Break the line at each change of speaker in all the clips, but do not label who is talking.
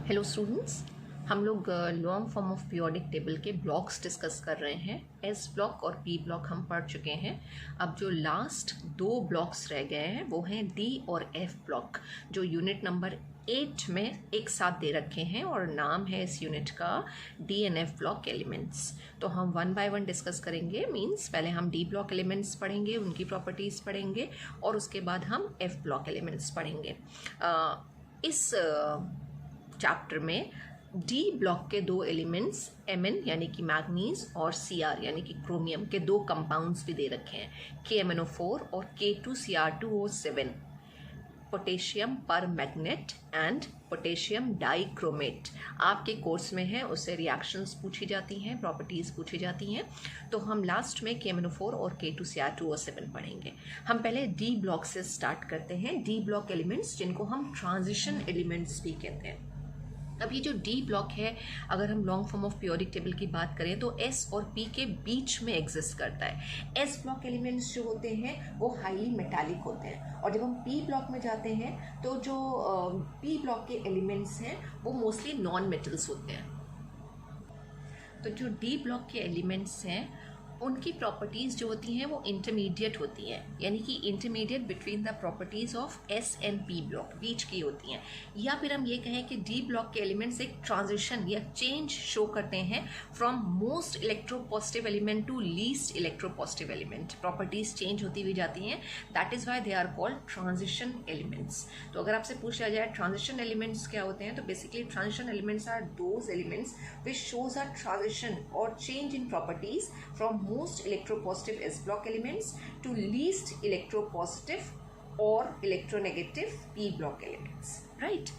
Hello students, हम लोग long form of periodic table के ब्लॉक्स डिस्कस कर रहे हैं। एस ब्लॉक और पी ब्लॉक हम पढ़ चुके हैं। अब जो लास्ट दो ब्लॉक्स रह गए हैं वो हैं डी और एफ ब्लॉक, जो यूनिट नंबर 8 में एक साथ दे रखे हैं और नाम है इस यूनिट का D and F block elements. तो हम वन बाय वन डिस्कस करेंगे। मीन्स पहले हम डी ब्लॉक एलिमेंट्स पढ़ेंगे, उनकी प्रॉपर्टीज़ पढ़ेंगे और उसके बाद हम एफ ब्लॉक एलिमेंट्स पढ़ेंगे। इस चैप्टर में डी ब्लॉक के दो एलिमेंट्स Mn यानी कि मैग्नीज और Cr यानी कि क्रोमियम के दो कंपाउंड्स भी दे रखे हैं, KMnO4 और K2Cr2O7, पोटेशियम पर मैग्नेट एंड पोटेशियम डाइक्रोमेट। आपके कोर्स में है, उससे रिएक्शंस पूछी जाती हैं, प्रॉपर्टीज़ पूछी जाती हैं। तो हम लास्ट में KMnO4 और K2Cr2O7 पढ़ेंगे। हम पहले डी ब्लॉक से स्टार्ट करते हैं। डी ब्लॉक एलिमेंट्स जिनको हम ट्रांजिशन एलिमेंट्स भी कहते हैं। अब ये जो डी ब्लॉक है, अगर हम long form of periodic table की बात करें तो एस और पी के बीच में एग्जिस्ट करता है। एस ब्लॉक एलिमेंट्स जो होते हैं वो हाईली मेटालिक होते हैं, और जब हम पी ब्लॉक में जाते हैं तो जो पी ब्लॉक के एलिमेंट्स हैं वो मोस्टली नॉन मेटल्स होते हैं। तो जो डी ब्लॉक के एलिमेंट्स हैं उनकी प्रॉपर्टीज़ जो होती हैं वो इंटरमीडिएट होती हैं, यानी कि intermediate between the properties of S and P block, बीच की होती हैं। या फिर हम ये कहें कि डी ब्लॉक के एलिमेंट्स एक ट्रांजिशन या चेंज शो करते हैं from most electropositive element to least electropositive element. Properties change होती हुई जाती हैं, that is why they are called transition elements. तो अगर आपसे पूछा जाए ट्रांजिशन एलिमेंट्स क्या होते हैं, तो basically transition elements are those elements which shows a transition और change in properties from most electropositive S block elements to least electropositive or electronegative P block elements, right?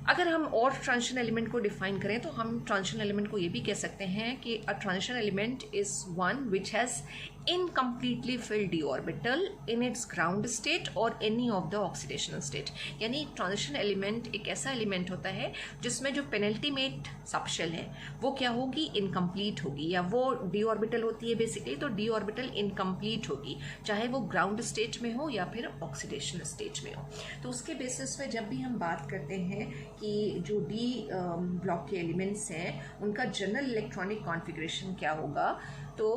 अगर हम और ट्रांजिशन एलिमेंट को define करें तो हम transition element को ये भी कह सकते हैं कि a transition element is one which has incompletely filled d orbital in its ground state और एनी ऑफ द ऑक्सीडेशनल स्टेट। यानी ट्रांजिशन एलिमेंट एक ऐसा एलिमेंट होता है जिसमें जो पेनल्टीमेट सबशेल है वो क्या होगी, इनकम्प्लीट होगी, या वो डी ऑर्बिटल होती है बेसिकली, तो डी ऑर्बिटल इनकम्प्लीट होगी, चाहे वो ग्राउंड स्टेट में हो या फिर ऑक्सीडेशनल स्टेट में हो। तो उसके बेसिस पे जब भी हम बात करते हैं कि जो डी ब्लॉक के एलिमेंट्स हैं उनका जनरल इलेक्ट्रॉनिक कॉन्फ़िगरेशन क्या होगा, तो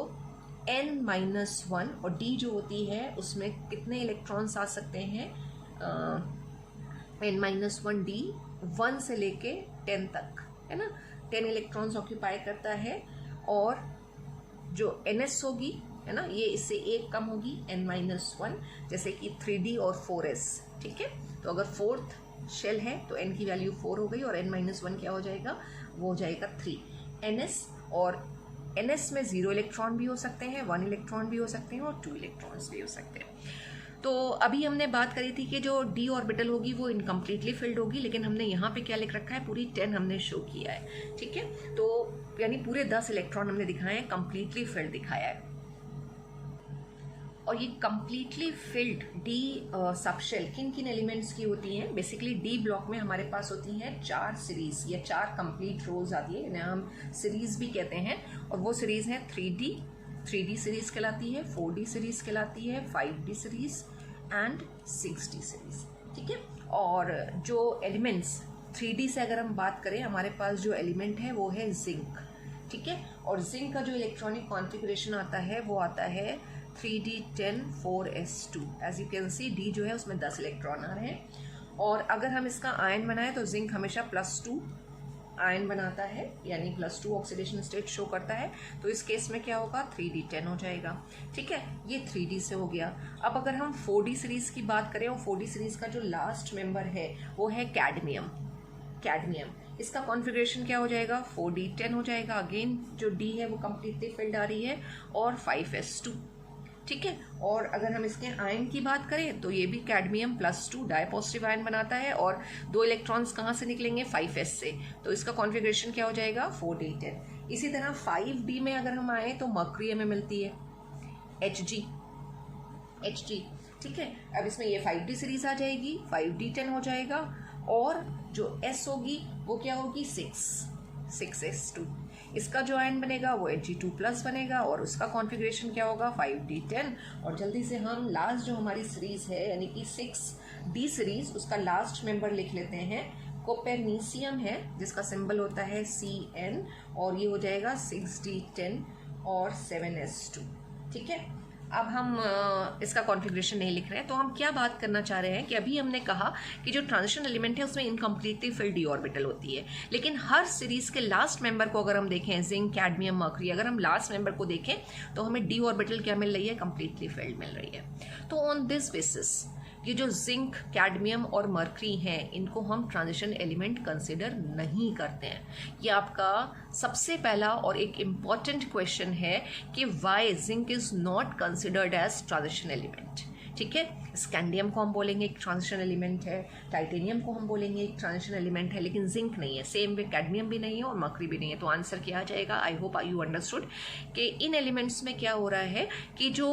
n-1 और d जो होती है उसमें कितने इलेक्ट्रॉन्स आ सकते हैं, n-1d 1 से लेके 10 तक, है ना। 10 इलेक्ट्रॉन्स ऑक्यूपाई करता है, और जो ns होगी, है ना, ये इससे एक कम होगी, n-1, जैसे कि 3d और 4s, ठीक है। तो अगर फोर्थ शेल है तो n की वैल्यू 4 हो गई और n-1 क्या हो जाएगा, वो हो जाएगा 3 ns। और ns में 0 इलेक्ट्रॉन भी हो सकते हैं, 1 इलेक्ट्रॉन भी हो सकते हैं और 2 इलेक्ट्रॉन्स भी हो सकते हैं। तो अभी हमने बात करी थी कि जो d ऑर्बिटल होगी वो इनकम्प्लीटली फिल्ड होगी, लेकिन हमने यहाँ पे क्या लिख रखा है, पूरी 10 हमने शो किया है, ठीक है। तो यानी पूरे 10 इलेक्ट्रॉन हमने दिखाए हैं, कम्प्लीटली फिल्ड दिखाया है। और ये कम्प्लीटली फिल्ड डी सबशेल किन किन एलिमेंट्स की होती हैं, बेसिकली डी ब्लॉक में हमारे पास होती हैं 4 सीरीज या 4 कंप्लीट रोज आती है, इन्हें हम सीरीज भी कहते हैं। और वो सीरीज है 3D सीरीज कहलाती है, 4D सीरीज कहलाती है, 5D series and 6D series, ठीक है। और जो एलिमेंट्स 3D से अगर हम बात करें, हमारे पास जो एलिमेंट है वो है जिंक, ठीक है। और जिंक का जो इलेक्ट्रॉनिक कॉन्फ़िगरेशन आता है वो आता है 3d10 4s2। As you can see d जो है उसमें 10 इलेक्ट्रॉन आ रहे हैं, और अगर हम इसका आयन बनाएं तो जिंक हमेशा +2 आयन बनाता है, यानी +2 ऑक्सीडेशन स्टेट शो करता है। तो इस केस में क्या होगा, 3d10 हो जाएगा, ठीक है। ये 3D से हो गया। अब अगर हम 4D सीरीज की बात करें, और 4D सीरीज का जो लास्ट मेंबर है वो है कैडमियम। इसका कॉन्फ़िगरेशन क्या हो जाएगा, 4d10 हो जाएगा। अगेन जो डी है वो कम्प्लीटली फिल्ड आ रही है, और 5s2, ठीक है। और अगर हम इसके आयन की बात करें तो ये भी कैडमियम +2 डायपॉजिटिव आयन बनाता है, और 2 इलेक्ट्रॉन्स कहाँ से निकलेंगे, 5s से, तो इसका कॉन्फ़िगरेशन क्या हो जाएगा, 4d10। इसी तरह 5d में अगर हम आए तो मर्क्यूरी हमें मिलती है Hg, ठीक है। अब इसमें ये 5d सीरीज आ जाएगी, 5d10 हो जाएगा, और जो s होगी वो क्या होगी, 6s2। इसका जो आयन बनेगा वो Hg2+ बनेगा, और उसका कॉन्फ़िगरेशन क्या होगा, 5d10। और जल्दी से हम लास्ट जो हमारी सीरीज है यानी कि 6d सीरीज, उसका लास्ट मेंबर लिख लेते हैं, कोपेरनीशियम है जिसका सिंबल होता है Cn, और ये हो जाएगा 6d10 और 7s2। ठीक है, अब हम इसका कॉन्फ़िगरेशन नहीं लिख रहे हैं, तो हम क्या बात करना चाह रहे हैं कि अभी हमने कहा कि जो ट्रांजिशन एलिमेंट है उसमें इनकम्प्लीटली फिल्ड डी ऑर्बिटल होती है, लेकिन हर सीरीज के लास्ट मेंबर को अगर हम देखें, जिंक, कैडमियम, मर्करी, अगर हम लास्ट मेंबर को देखें तो हमें डी ऑर्बिटल क्या मिल रही है, कम्प्लीटली फिल्ड मिल रही है। तो ऑन दिस बेसिस ये जो जिंक, कैडमियम और मर्करी हैं, इनको हम ट्रांजिशन एलिमेंट कंसिडर नहीं करते हैं। ये आपका सबसे पहला और एक इम्पॉर्टेंट क्वेश्चन है कि why zinc is not considered as transition element. ठीक है, स्कैंडियम को हम बोलेंगे एक ट्रांजिशन एलिमेंट है, टाइटेनियम को हम बोलेंगे एक ट्रांजिशन एलिमेंट है, लेकिन जिंक नहीं है, सेम वे कैडमियम भी नहीं है और मर्करी भी नहीं है। तो आंसर क्या आ जाएगा? आई होप यू अंडरस्टूड कि इन एलिमेंट्स में क्या हो रहा है कि जो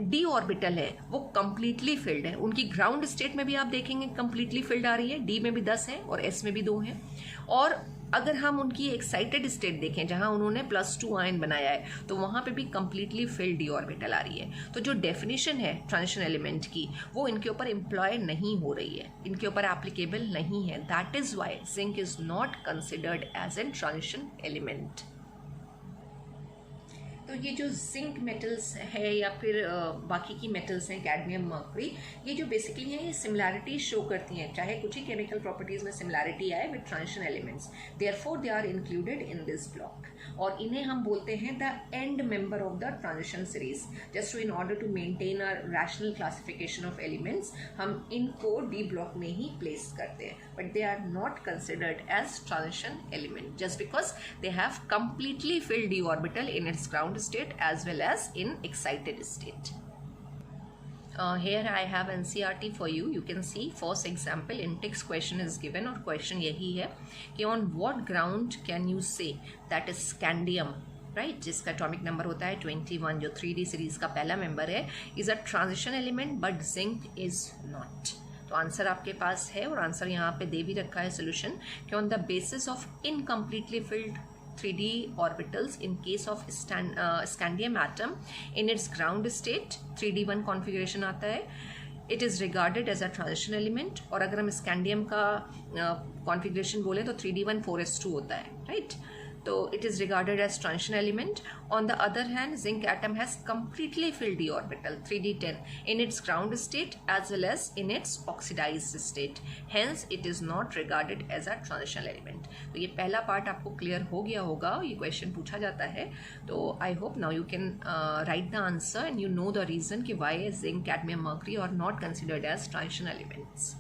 डी ऑर्बिटल है वो कंप्लीटली फिल्ड है। उनकी ग्राउंड स्टेट में भी आप देखेंगे कंप्लीटली फिल्ड आ रही है, डी में भी 10 है और एस में भी 2 हैं। और अगर हम उनकी एक्साइटेड स्टेट देखें जहां उन्होंने +2 आयन बनाया है, तो वहां पे भी कंप्लीटली फिल्ड डी ऑर्बिटल आ रही है। तो जो डेफिनेशन है ट्रांजिशन एलिमेंट की वो इनके ऊपर एम्प्लॉय नहीं हो रही है, इनके ऊपर एप्लीकेबल नहीं है। That is why zinc is not considered as an transition element. तो ये जो जिंक मेटल्स है या फिर बाकी की मेटल्स हैं, कैडमियम, मर्करी, ये जो बेसिकली हैं ये सिमिलैरिटी शो करती हैं, चाहे कुछ ही केमिकल प्रॉपर्टीज में सिमिलैरिटी आए with transition elements, therefore they are included in this block. और इन्हें हम बोलते हैं the end member of the transition series. Just in order to maintain a rational classification of elements, हम इनको डी ब्लॉक में ही प्लेस करते हैं, but they are not considered as transition element just because they have completely filled d orbital in its ground state as well as in excited state. Here I have NCERT for you. You can see first example in text question is given और question यही है कि on what ground can you say that is scandium, right, जिसका atomic number होता है 21, जो 3D series का पहला मेंबर है, is a transition element but zinc is not. तो आंसर आपके पास है और आंसर यहाँ पे दे भी रखा है सोल्यूशन कि on the basis of incompletely field 3D orbitals in case of scandium atom in its ground state 3D1 configuration आता है, it is regarded as a transition element। और अगर हम scandium का configuration बोले तो 3D1 4s2 होता है, right? तो it is regarded as transition element। On the other hand, zinc atom has completely filled d orbital 3d10 in its ground state as well as in its oxidized state, hence it is not regarded as a transitional element। तो ये पहला part आपको clear हो गया होगा, ये question पूछा जाता है। तो I hope now you can write the answer and you know the reason कि why zinc, cadmium, mercury are not considered as transition elements.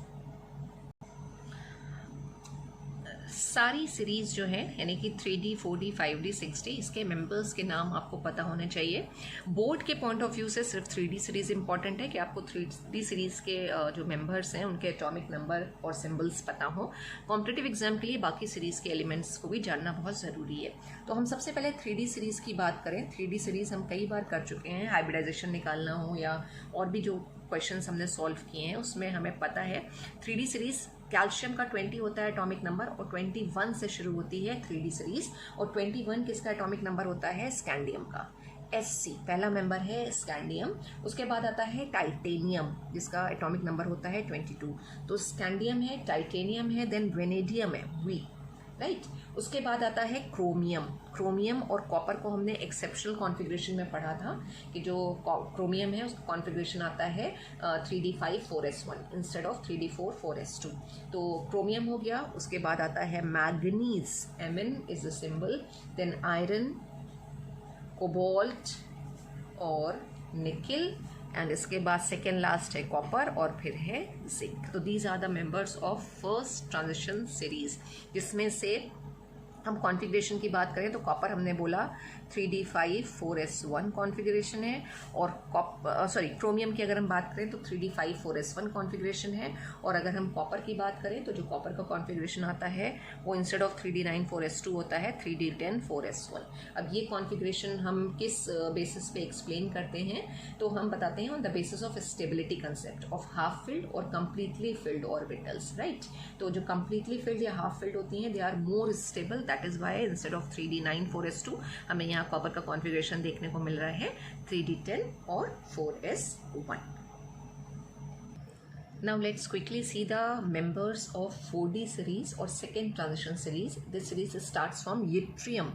सारी सीरीज जो है यानी कि 3D, 4D, 5D, 6D, इसके मेंबर्स के नाम आपको पता होने चाहिए। बोर्ड के पॉइंट ऑफ व्यू से सिर्फ 3D सीरीज इंपॉर्टेंट है कि आपको 3D सीरीज के जो मेंबर्स हैं उनके एटॉमिक नंबर और सिंबल्स पता हो। कॉम्पिटिटिव एग्जाम के लिए बाकी सीरीज के एलिमेंट्स को भी जानना बहुत ज़रूरी है। तो हम सबसे पहले 3D सीरीज की बात करें। 3D सीरीज हम कई बार कर चुके हैं, हाइब्रिडाइजेशन निकालना हो या और भी जो क्वेश्चंस हमने सॉल्व किए हैं उसमें हमें पता है 3D सीरीज कैल्शियम का 20 होता है एटॉमिक नंबर और 21 से शुरू होती है 3D सीरीज। और 21 किसका एटॉमिक नंबर होता है? स्कैंडियम का, Sc पहला मेंबर है स्कैंडियम। उसके बाद आता है टाइटेनियम जिसका एटॉमिक नंबर होता है 22। तो स्कैंडियम है, टाइटेनियम है, देन वेनेडियम है, वी, राइट। उसके बाद आता है क्रोमियम। क्रोमियम और कॉपर को हमने एक्सेप्शनल कॉन्फ़िगरेशन में पढ़ा था कि जो क्रोमियम है उसका कॉन्फ़िगरेशन आता है 3d5 4s1 instead of 3d4 4s2। तो क्रोमियम हो गया। उसके बाद आता है manganese, Mn is the symbol, then iron, cobalt और निकिल, एंड इसके बाद सेकेंड लास्ट है कॉपर और फिर है जिंक। तो these are the members of first transition series. जिसमें से हम कॉन्फ़िगरेशन की बात करें तो कॉपर हमने बोला 3d5 4s1 कॉन्फ़िगरेशन है और क्रोमियम की अगर हम बात करें तो 3d5 4s1 कॉन्फ़िगरेशन है। और अगर हम कॉपर की बात करें तो जो कॉपर का कॉन्फ़िगरेशन आता है वो इंस्टेड ऑफ 3d9 4s2 होता है 3d10 4s1। अब ये कॉन्फ़िगरेशन हम किस बेसिस पे एक्सप्लेन करते हैं? तो हम बताते हैं on the basis of stability concept of half filled और कंप्लीटली फिल्ड ऑर्बिटल्स, राइट। तो जो कंप्लीटली फिल्ड या हाफ फिल्ड होती हैं they are more stable, that is why instead of 3d9 4s2 हमें यहाँ कॉपर का कॉन्फ़िगरेशन देखने को मिल रहा है 3d10 और 4s1। Now let's quickly see the members of 4D series or second transition series. This series starts from yttrium,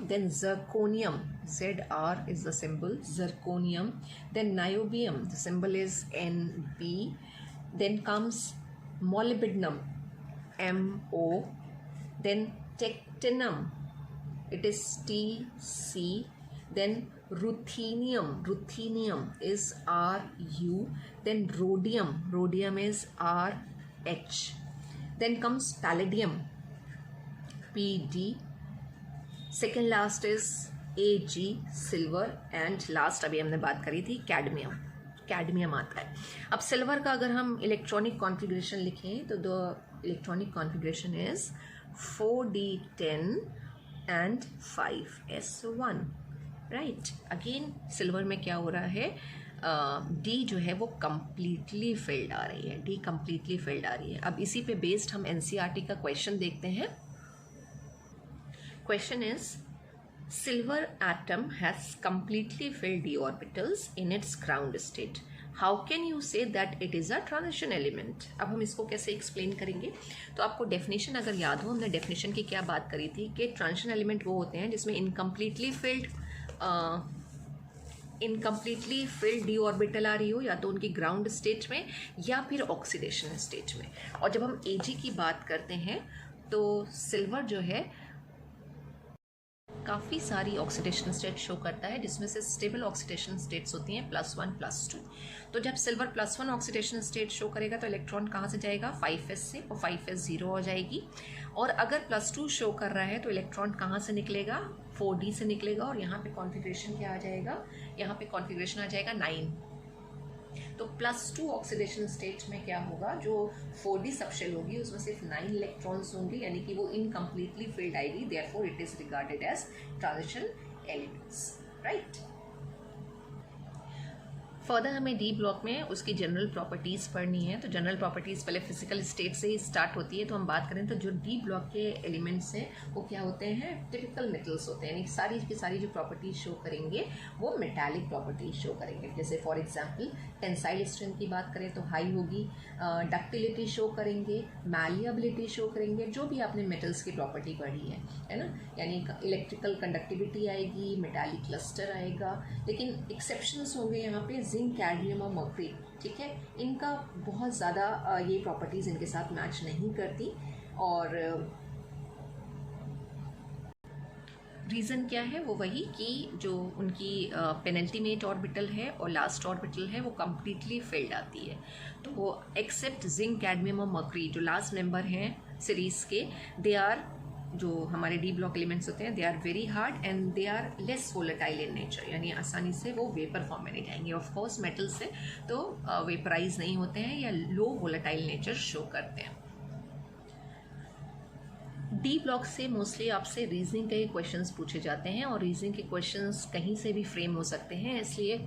then zirconium, Zr is the symbol, zirconium, then niobium, the symbol is Nb, then comes molybdenum, Mo, then tectinum, it is Tc, then ruthenium is Ru, then rhodium is Rh, then comes palladium, Pd, second last is Ag, silver, and last अभी हमने बात करी थी cadmium आता है। अब silver का अगर हम इलेक्ट्रॉनिक कॉन्फ़िगरेशन लिखें तो the electronic configuration is 4d10 and 5s1, right. Again silver में क्या हो रहा है, डी जो है वो कम्प्लीटली फिल्ड आ रही है, डी कम्प्लीटली फिल्ड आ रही है। अब इसी पे बेस्ड हम एनसीईआरटी का क्वेश्चन देखते हैं। Question is, silver atom has completely filled d orbitals in its ground state. How can you say that it is a transition element? अब हम इसको कैसे एक्सप्लेन करेंगे? तो आपको डेफिनेशन अगर याद हो, हमने डेफिनेशन की क्या बात करी थी कि ट्रांजिशन एलिमेंट वो होते हैं जिसमें इनकम्प्लीटली फिल्ड डी ऑर्बिटल आ रही हो, या तो उनकी ग्राउंड स्टेट में या फिर ऑक्सीडेशन स्टेट में। और जब हम Ag की बात करते हैं तो सिल्वर जो है काफ़ी सारी ऑक्सीडेशन स्टेट शो करता है, जिसमें से स्टेबल ऑक्सीडेशन स्टेट्स होती हैं +1 +2। तो जब सिल्वर +1 ऑक्सीडेशन स्टेट शो करेगा तो इलेक्ट्रॉन कहाँ से जाएगा, 5s से, और 5s 0 हो जाएगी। और अगर +2 शो कर रहा है तो इलेक्ट्रॉन कहाँ से निकलेगा, 4d से निकलेगा, और यहाँ पे कॉन्फ़िगरेशन क्या आ जाएगा, यहाँ पे कॉन्फ़िगरेशन आ जाएगा 9। तो +2 ऑक्सीडेशन स्टेट में क्या होगा, जो 4d सबशेल होगी उसमें सिर्फ 9 इलेक्ट्रॉन्स होंगे, यानी कि वो इनकम्प्लीटली फिल्ड आएगी, therefore it is regarded as transition elements, right. Further हमें डी ब्लॉक में उसकी जनरल प्रॉपर्टीज़ पढ़नी है। तो जनरल प्रॉपर्टीज़ पहले फिजिकल स्टेट से ही स्टार्ट होती है। तो हम बात करें तो जो डी ब्लॉक के एलिमेंट्स हैं वो क्या होते हैं, टिपिकल मेटल्स होते हैं, यानी सारी की सारी जो प्रॉपर्टीज शो करेंगे वो मेटालिक प्रॉपर्टीज शो करेंगे। जैसे फॉर एग्जांपल टेंसाइल स्ट्रेंथ की बात करें तो हाई होगी, डक्टिलिटी शो करेंगे, मैलिएबिलिटी शो करेंगे, जो भी आपने मेटल्स की प्रॉपर्टी पढ़ी है ना, यानी इलेक्ट्रिकल कंडक्टिविटी आएगी, मेटालिक क्लस्टर आएगा। लेकिन एक्सेप्शंस होंगे यहाँ पे जिंक, कैडमियम और मर्क्यूरी, ठीक है, इनका बहुत ज़्यादा ये प्रॉपर्टीज़ इनके साथ मैच नहीं करती। और रीज़न क्या है, वो वही कि जो उनकी पेनल्टीमेट ऑर्बिटल है और लास्ट ऑर्बिटल है वो कम्प्लीटली फिल्ड आती है। तो वो एक्सेप्ट जिंक, कैडमियम और मर्क्यूरी जो लास्ट मेंबर हैं सीरीज़ के, दे आर, जो हमारे डी ब्लॉक एलिमेंट्स होते हैं, they are very hard and they are less volatile in nature, यानी आसानी से वो वेपर फॉर्म में नहीं जाएंगे। ऑफ कोर्स मेटल से तो वेपराइज नहीं होते हैं या लो वोलेटाइल नेचर शो करते हैं। डी ब्लॉक से मोस्टली आपसे रीजनिंग के क्वेश्चंस पूछे जाते हैं, और रीजनिंग के क्वेश्चंस कहीं से भी फ्रेम हो सकते हैं, इसलिए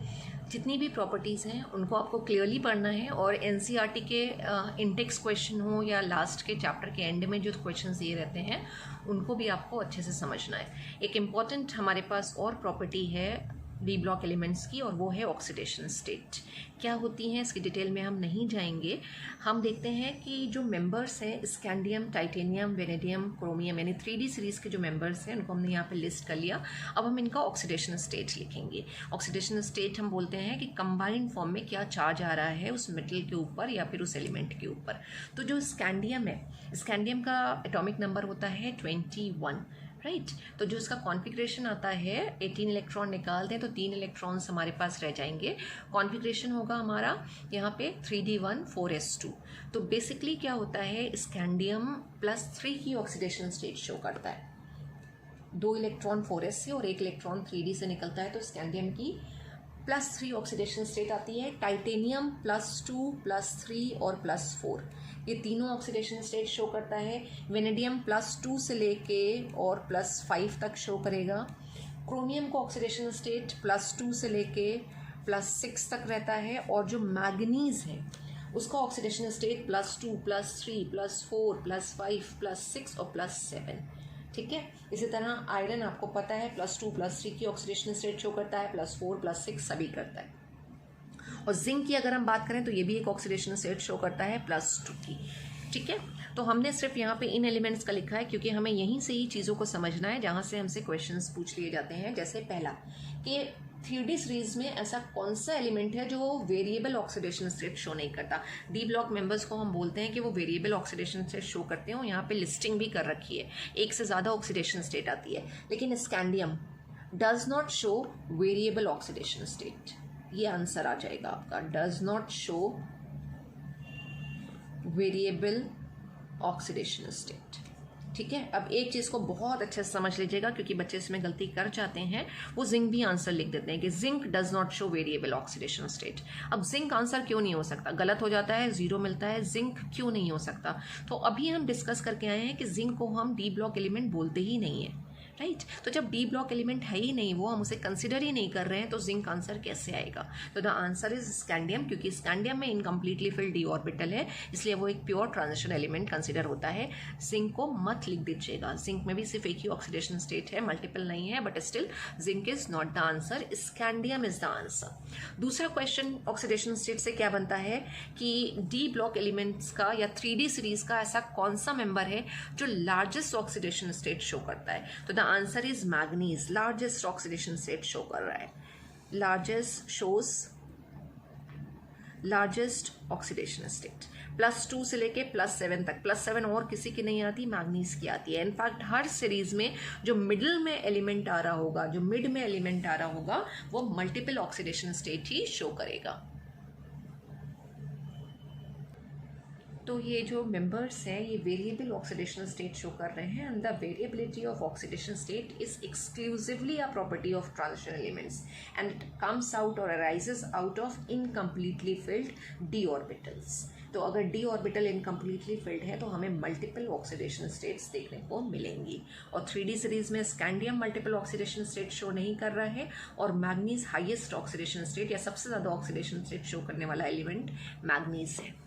जितनी भी प्रॉपर्टीज़ हैं उनको आपको क्लियरली पढ़ना है। और एनसीईआरटी के इंटेक्स क्वेश्चन हो या लास्ट के चैप्टर के एंड में जो क्वेश्चन दिए रहते हैं उनको भी आपको अच्छे से समझना है। एक इम्पॉर्टेंट हमारे पास और प्रॉपर्टी है डी ब्लॉक एलिमेंट्स की, और वो है ऑक्सीडेशन स्टेट। क्या होती हैं इसकी डिटेल में हम नहीं जाएंगे। हम देखते हैं कि जो मेंबर्स हैं स्कैंडियम, टाइटेनियम, वेनेडियम, क्रोमियम, यानी 3D सीरीज़ के जो मेंबर्स हैं उनको हमने यहाँ पे लिस्ट कर लिया। अब हम इनका ऑक्सीडेशन स्टेट लिखेंगे। ऑक्सीडेशन स्टेट हम बोलते हैं कि कंबाइंड फॉर्म में क्या चार्ज आ रहा है उस मेटल के ऊपर या फिर उस एलिमेंट के ऊपर। तो जो स्कैंडियम है, स्कैंडियम का एटॉमिक नंबर होता है 21, राइट। तो जो इसका कॉन्फ़िगरेशन आता है, 18 इलेक्ट्रॉन निकाल दें तो 3 इलेक्ट्रॉन्स हमारे पास रह जाएंगे। कॉन्फ़िगरेशन होगा हमारा यहाँ पे 3d1 4s2। तो बेसिकली क्या होता है, स्कैंडियम +3 की ऑक्सीडेशन स्टेट शो करता है। 2 इलेक्ट्रॉन 4s से और 1 इलेक्ट्रॉन 3d से निकलता है, तो स्कैंडियम की +3 ऑक्सीडेशन स्टेट आती है। टाइटेनियम +2, +3 और +4, ये तीनों ऑक्सीडेशन स्टेट शो करता है। वेनेडियम +2 से लेके और +5 तक शो करेगा। क्रोमियम को ऑक्सीडेशन स्टेट +2 से लेके +6 तक रहता है। और जो मैग्नीज है उसका ऑक्सीडेशन स्टेट +2, +3, +4, +5, +6 और +7, ठीक है। इसी तरह आयरन आपको पता है +2, +3 की ऑक्सीडेशन स्टेट शो करता है, +4, +6 सभी करता है। और जिंक की अगर हम बात करें तो ये भी एक ऑक्सीडेशन स्टेट शो करता है +2 की। ठीक है, तो हमने सिर्फ यहाँ पे इन एलिमेंट्स का लिखा है क्योंकि हमें यहीं से ही चीज़ों को समझना है जहाँ से हमसे क्वेश्चंस पूछ लिए जाते हैं। जैसे पहला कि 3D सीरीज में ऐसा कौन सा एलिमेंट है जो वेरिएबल ऑक्सीडेशन स्टेट शो नहीं करता। डी ब्लॉक मेंबर्स को हम बोलते हैं कि वो वेरिएबल ऑक्सीडेशन स्टेट शो करते हैं, यहाँ पे लिस्टिंग भी कर रखी है, एक से ज़्यादा ऑक्सीडेशन स्टेट आती है। लेकिन scandium does not show variable oxidation state, ये आंसर आ जाएगा आपका, does not show variable oxidation state. ठीक है, अब एक चीज़ को बहुत अच्छे से समझ लीजिएगा क्योंकि बच्चे इसमें गलती कर जाते हैं, वो जिंक भी आंसर लिख देते हैं कि zinc does not show variable oxidation state. अब जिंक आंसर क्यों नहीं हो सकता, गलत हो जाता है, 0 मिलता है, जिंक क्यों नहीं हो सकता। तो अभी हम डिस्कस करके आए हैं कि जिंक को हम डी ब्लॉक एलिमेंट बोलते ही नहीं है, राइट। तो जब डी ब्लॉक एलिमेंट है ही नहीं, वो हम उसे कंसिडर ही नहीं कर रहे हैं, तो जिंक आंसर कैसे आएगा। तो द आंसर इज स्कैंडियम, क्योंकि स्कैंडियम में इनकम्प्लीटली फिल्ड डी ऑर्बिटल है, इसलिए वो एक प्योर ट्रांजिशन एलिमेंट कंसिडर होता है। जिंक को मत लिख दीजिएगा, जिंक में भी सिर्फ एक ही ऑक्सीडेशन स्टेट है, मल्टीपल नहीं है, but still zinc is not the answer, scandium is the answer. दूसरा क्वेश्चन ऑक्सीडेशन स्टेट से क्या बनता है कि डी ब्लॉक एलिमेंट्स का या 3D सीरीज का ऐसा कौन सा मेंबर है जो लार्जेस्ट ऑक्सीडेशन स्टेट शो करता है। तो the answer is manganese, largest oxidation state show कर रहा है, largest shows largest oxidation state. +2 से लेके +7 तक, +7 और किसी की नहीं आती, मैग्नीज की आती है। इनफैक्ट हर सीरीज में जो मिडिल में एलिमेंट आ रहा होगा, जो मिड में एलिमेंट आ रहा होगा, वो मल्टीपल ऑक्सीडेशन स्टेट ही शो करेगा। तो ये जो मेंबर्स हैं ये वेरिएबल ऑक्सीडेशन स्टेट शो कर रहे हैं, and the variability of oxidation state is exclusively a property of transition elements and it comes out और arises out of incompletely filled D orbitals. तो अगर डी ऑर्बिटल इनकम्प्लीटली फिल्ड है तो हमें multiple oxidation states देखने को मिलेंगी। और 3D सीरीज में scandium multiple oxidation state show नहीं कर रहा है, और मैग्नीज हाईएस्ट ऑक्सीडेशन स्टेट या सबसे ज़्यादा ऑक्सीडेशन स्टेट शो करने वाला एलिमेंट मैग्नीज है।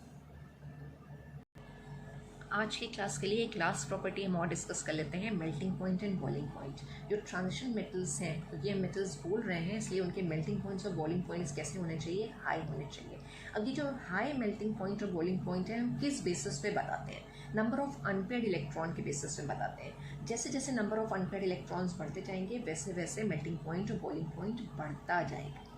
आज की क्लास के लिए एक लास्ट प्रॉपर्टी हम और डिस्कस कर लेते हैं, melting point and boiling point. जो ट्रांजिशन मेटल्स हैं, तो ये मेटल्स बोल रहे हैं, इसलिए उनके मेल्टिंग पॉइंट्स और बॉइलिंग पॉइंट्स कैसे होने चाहिए, हाई होने चाहिए। अब ये जो हाई मेल्टिंग पॉइंट और बॉइलिंग पॉइंट है, हम किस बेसिस पे बताते हैं, नंबर ऑफ अनपेयर्ड इलेक्ट्रॉन के बेसिस पे बताते हैं। जैसे जैसे नंबर ऑफ अनपेयर्ड इलेक्ट्रॉन्स बढ़ते जाएंगे, वैसे वैसे मेल्टिंग पॉइंट और बॉइलिंग पॉइंट बढ़ता जाएगा।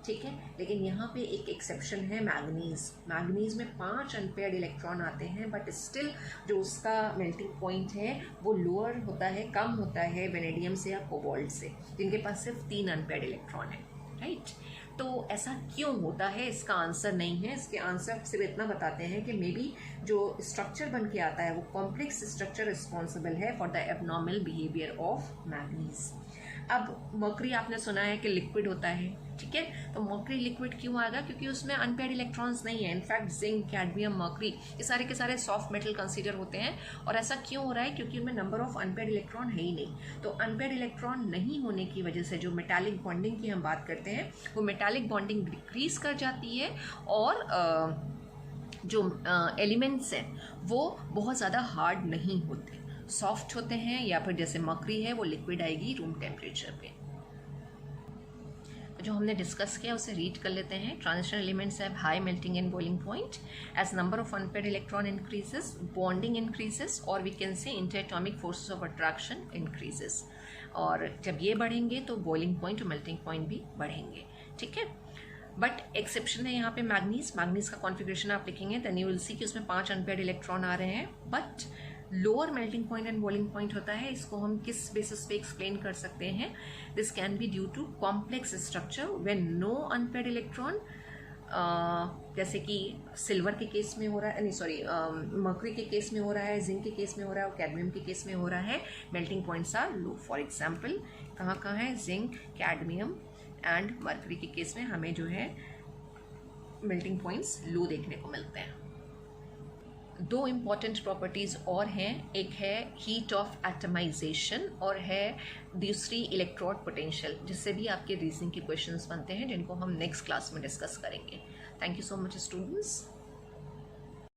ठीक है, लेकिन यहाँ पे एक एक्सेप्शन है, मैग्नीज। मैग्नीज में 5 अनपेयर्ड इलेक्ट्रॉन आते हैं, बट स्टिल जो उसका मेल्टिंग पॉइंट है वो लोअर होता है, कम होता है वेनेडियम से या कोबाल्ट से, जिनके पास सिर्फ 3 अनपेयर्ड इलेक्ट्रॉन है, राइट। तो ऐसा क्यों होता है, इसका आंसर नहीं है। इसके आंसर सिर्फ इतना बताते हैं कि मे बी जो स्ट्रक्चर बन के आता है वो कॉम्प्लेक्स स्ट्रक्चर रिस्पॉन्सिबल है for the abnormal behaviour of manganese. अब मर्करी आपने सुना है कि लिक्विड होता है, ठीक है, तो मर्करी लिक्विड क्यों आएगा, क्योंकि उसमें अनपेयर्ड इलेक्ट्रॉन्स नहीं है। इनफैक्ट जिंक, कैडमियम, मर्करी ये सारे के सारे सॉफ्ट मेटल कंसीडर होते हैं, और ऐसा क्यों हो रहा है, क्योंकि उनमें नंबर ऑफ अनपेयर्ड इलेक्ट्रॉन है ही नहीं। तो अनपेयर्ड इलेक्ट्रॉन नहीं होने की वजह से जो मेटालिक बॉन्डिंग की हम बात करते हैं, वो मेटालिक बॉन्डिंग डिक्रीज कर जाती है, और जो एलिमेंट्स हैं वो बहुत ज़्यादा हार्ड नहीं होते, सॉफ्ट होते हैं, या फिर जैसे मर्करी है वो लिक्विड आएगी रूम टेम्परेचर पे। जो हमने डिस्कस किया उसे रीड कर लेते हैं। Transition elements have high melting and boiling point, as number of unpaired electron increases, bonding increases, और we can say interatomic forces of attraction increases. और जब ये बढ़ेंगे तो बॉइलिंग पॉइंट और मेल्टिंग पॉइंट भी बढ़ेंगे, ठीक है। बट एक्सेप्शन है यहाँ पे मैग्नीज। मैग्नीज का कॉन्फिगरेशन आप लिखेंगे देन यू विल सी कि उसमें 5 अनपेयर्ड इलेक्ट्रॉन आ रहे हैं, but lower melting point and boiling point होता है। इसको हम किस बेसिस पे एक्सप्लेन कर सकते हैं, this can be due to complex structure when no unpaired electron, जैसे कि सिल्वर के केस में हो रहा है, नहीं सॉरी मर्करी के केस में हो रहा है, जिंक के केस में हो रहा है, और कैडमियम के केस में हो रहा है, melting points are low. For example कहाँ कहाँ है, जिंक, कैडमियम एंड मर्करी के केस में हमें जो है मेल्टिंग पॉइंट्स लो देखने को मिलते हैं। 2 इम्पॉर्टेंट प्रॉपर्टीज़ और हैं, एक है हीट ऑफ एटमाइजेशन और है दूसरी इलेक्ट्रोड पोटेंशियल, जिससे भी आपके रीजनिंग के क्वेश्चंस बनते हैं, जिनको हम नेक्स्ट क्लास में डिस्कस करेंगे। Thank you so much students.